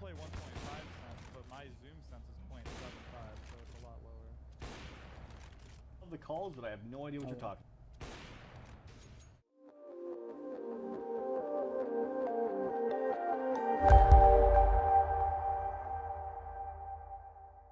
play 1.5 cents, but my zoom sense is 0.75, so it's a lot lower. Of the calls, but I have no idea what you're talking.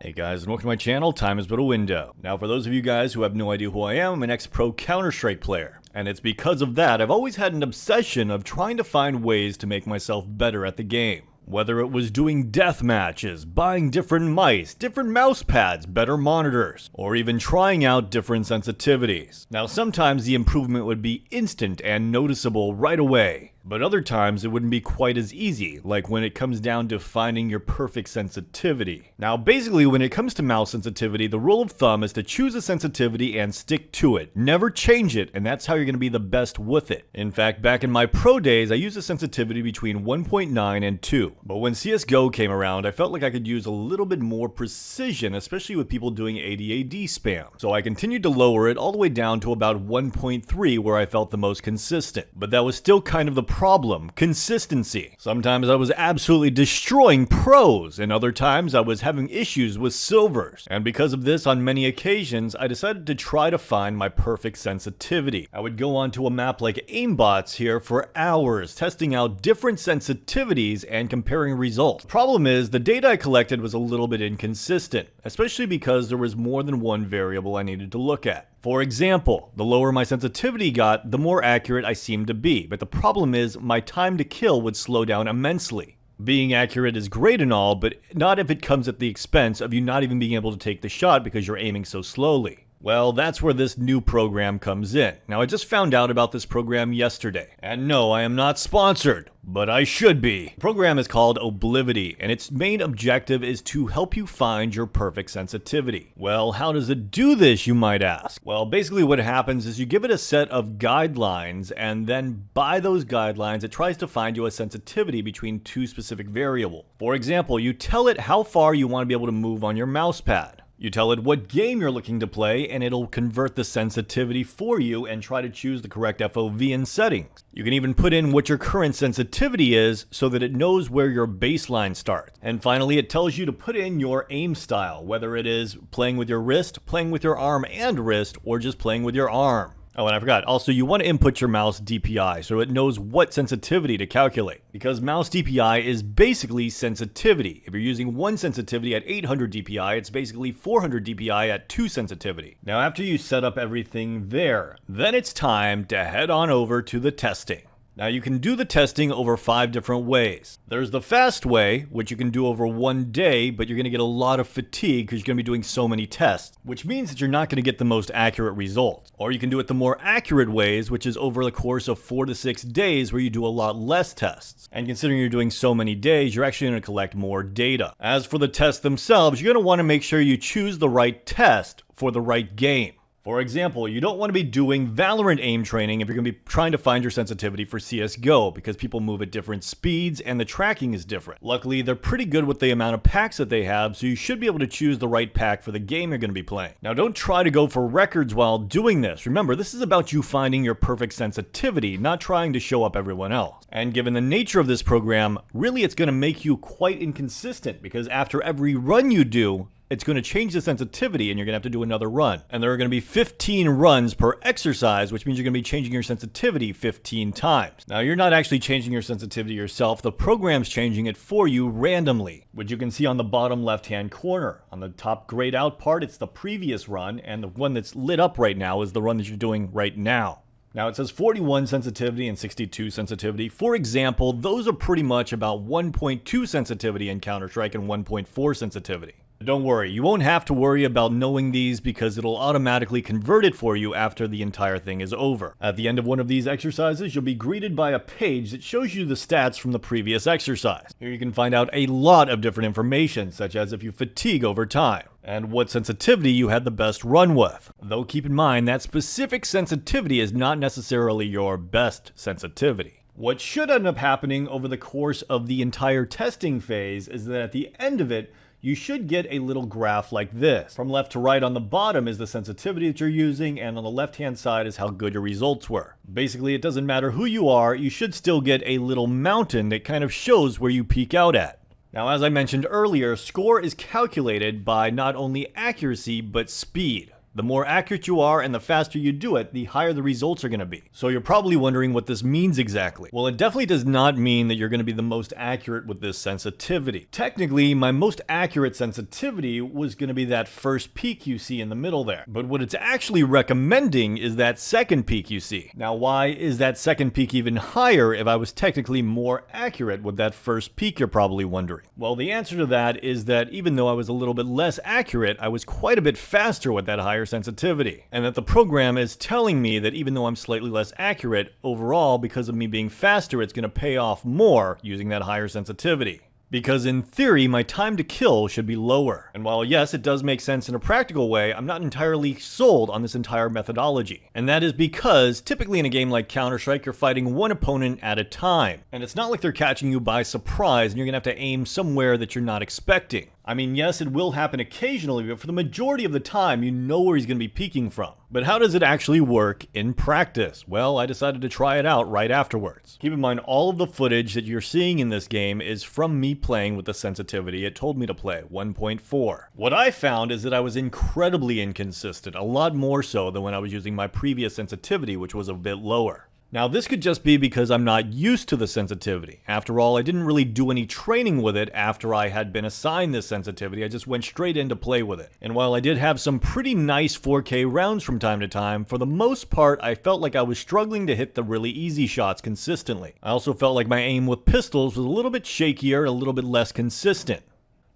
Hey guys, and welcome to my channel, Time is But a Window. Now for those of you guys who have no idea who I am, I'm an ex-pro Counter-Strike player. And it's because of that, I've always had an obsession of trying to find ways to make myself better at the game. Whether it was doing death matches, buying different mice, different mouse pads, better monitors, or even trying out different sensitivities. Now sometimes the improvement would be instant and noticeable right away. But other times it wouldn't be quite as easy, like when it comes down to finding your perfect sensitivity. Now basically when it comes to mouse sensitivity, the rule of thumb is to choose a sensitivity and stick to it. Never change it, and that's how you're going to be the best with it. In fact, back in my pro days, I used a sensitivity between 1.9 and 2. But when CSGO came around, I felt like I could use a little bit more precision, especially with people doing a.v.a spam. So I continued to lower it all the way down to about 1.3 where I felt the most consistent. But that was still kind of the problem, consistency. Sometimes I was absolutely destroying pros, and other times I was having issues with silvers. And because of this, on many occasions, I decided to try to find my perfect sensitivity. I would go onto a map like Aimbots here for hours, testing out different sensitivities and comparing results. The problem is, the data I collected was a little bit inconsistent, especially because there was more than one variable I needed to look at. For example, the lower my sensitivity got, the more accurate I seemed to be, but the problem is my time to kill would slow down immensely. Being accurate is great and all, but not if it comes at the expense of you not even being able to take the shot because you're aiming so slowly. Well, that's where this new program comes in. Now, I just found out about this program yesterday. And no, I am not sponsored, but I should be. The program is called Oblivity, and its main objective is to help you find your perfect sensitivity. Well, how does it do this, you might ask? Well, basically what happens is you give it a set of guidelines, and then by those guidelines, it tries to find you a sensitivity between two specific variables. For example, you tell it how far you want to be able to move on your mouse pad. You tell it what game you're looking to play, and it'll convert the sensitivity for you and try to choose the correct FOV and settings. You can even put in what your current sensitivity is so that it knows where your baseline starts. And finally, it tells you to put in your aim style, whether it is playing with your wrist, playing with your arm and wrist, or just playing with your arm. Oh, and I forgot. Also, you want to input your mouse DPI so it knows what sensitivity to calculate. Because mouse DPI is basically sensitivity. If you're using one sensitivity at 800 DPI, it's basically 400 DPI at 2 sensitivity. Now, after you set up everything there, then it's time to head on over to the testing. Now you can do the testing over 5 different ways. There's the fast way, which you can do over 1 day, but you're going to get a lot of fatigue because you're going to be doing so many tests, which means that you're not going to get the most accurate results. Or you can do it the more accurate ways, which is over the course of 4 to 6 days where you do a lot less tests. And considering you're doing so many days, you're actually going to collect more data. As for the tests themselves, you're going to want to make sure you choose the right test for the right game. For example, you don't want to be doing Valorant aim training if you're going to be trying to find your sensitivity for CSGO because people move at different speeds and the tracking is different. Luckily, they're pretty good with the amount of packs that they have, so you should be able to choose the right pack for the game you're going to be playing. Now, don't try to go for records while doing this. Remember, this is about you finding your perfect sensitivity, not trying to show up everyone else. And given the nature of this program, really it's going to make you quite inconsistent because after every run you do, it's going to change the sensitivity and you're going to have to do another run. And there are going to be 15 runs per exercise, which means you're going to be changing your sensitivity 15 times. Now, you're not actually changing your sensitivity yourself. The program's changing it for you randomly, which you can see on the bottom left-hand corner. On the top grayed out part, it's the previous run, and the one that's lit up right now is the run that you're doing right now. Now it says 41 sensitivity and 62 sensitivity. For example, those are pretty much about 1.2 sensitivity in Counter-Strike and 1.4 sensitivity. Don't worry, you won't have to worry about knowing these because it'll automatically convert it for you after the entire thing is over. At the end of one of these exercises, you'll be greeted by a page that shows you the stats from the previous exercise. Here you can find out a lot of different information, such as if you fatigue over time, and what sensitivity you had the best run with. Though keep in mind that specific sensitivity is not necessarily your best sensitivity. What should end up happening over the course of the entire testing phase is that at the end of it, you should get a little graph like this. From left to right on the bottom is the sensitivity that you're using, and on the left-hand side is how good your results were. Basically, it doesn't matter who you are, you should still get a little mountain that kind of shows where you peak out at. Now, as I mentioned earlier, score is calculated by not only accuracy, but speed. The more accurate you are and the faster you do it, the higher the results are going to be. So you're probably wondering what this means exactly. Well, it definitely does not mean that you're going to be the most accurate with this sensitivity. Technically, my most accurate sensitivity was going to be that first peak you see in the middle there. But what it's actually recommending is that second peak you see. Now, why is that second peak even higher if I was technically more accurate with that first peak, you're probably wondering? Well, the answer to that is that even though I was a little bit less accurate, I was quite a bit faster with that higher sensitivity, and that the program is telling me that even though I'm slightly less accurate, overall, because of me being faster, it's going to pay off more using that higher sensitivity. Because in theory, my time to kill should be lower. And while yes, it does make sense in a practical way, I'm not entirely sold on this entire methodology. And that is because, typically in a game like Counter-Strike, you're fighting one opponent at a time. And it's not like they're catching you by surprise and you're gonna have to aim somewhere that you're not expecting. I mean, yes, it will happen occasionally, but for the majority of the time, you know where he's going to be peeking from. But how does it actually work in practice? Well, I decided to try it out right afterwards. Keep in mind, all of the footage that you're seeing in this game is from me playing with the sensitivity it told me to play, 1.4. What I found is that I was incredibly inconsistent, a lot more so than when I was using my previous sensitivity, which was a bit lower. Now, this could just be because I'm not used to the sensitivity. After all, I didn't really do any training with it after I had been assigned this sensitivity. I just went straight in to play with it. And while I did have some pretty nice 4K rounds from time to time, for the most part, I felt like I was struggling to hit the really easy shots consistently. I also felt like my aim with pistols was a little bit shakier, a little bit less consistent.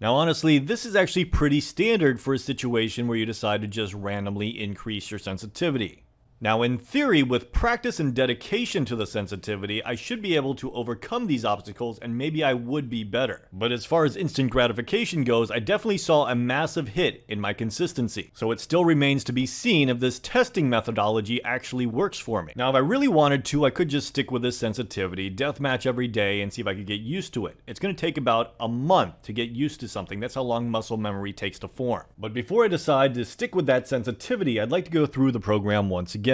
Now, honestly, this is actually pretty standard for a situation where you decide to just randomly increase your sensitivity. Now, in theory, with practice and dedication to the sensitivity, I should be able to overcome these obstacles and maybe I would be better. But as far as instant gratification goes, I definitely saw a massive hit in my consistency. So it still remains to be seen if this testing methodology actually works for me. Now, if I really wanted to, I could just stick with this sensitivity, deathmatch every day, and see if I could get used to it. It's going to take about a month to get used to something. That's how long muscle memory takes to form. But before I decide to stick with that sensitivity, I'd like to go through the program once again.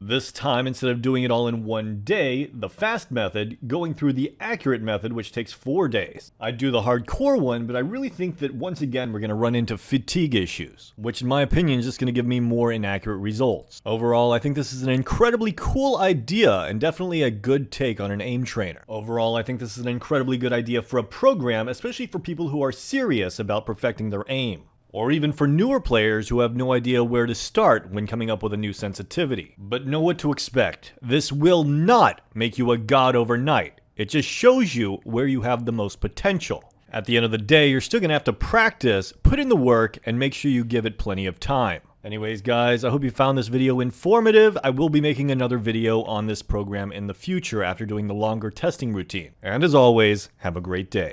This time, instead of doing it all in one day, the fast method, going through the accurate method, which takes 4 days. I'd do the hardcore one, but I really think that once again, we're going to run into fatigue issues, which in my opinion is just going to give me more inaccurate results. Overall, I think this is an incredibly cool idea and definitely a good take on an aim trainer. Overall, I think this is an incredibly good idea for a program, especially for people who are serious about perfecting their aim. Or even for newer players who have no idea where to start when coming up with a new sensitivity. But know what to expect. This will not make you a god overnight. It just shows you where you have the most potential. At the end of the day, you're still going to have to practice, put in the work, and make sure you give it plenty of time. Anyways, guys, I hope you found this video informative. I will be making another video on this program in the future after doing the longer testing routine. And as always, have a great day.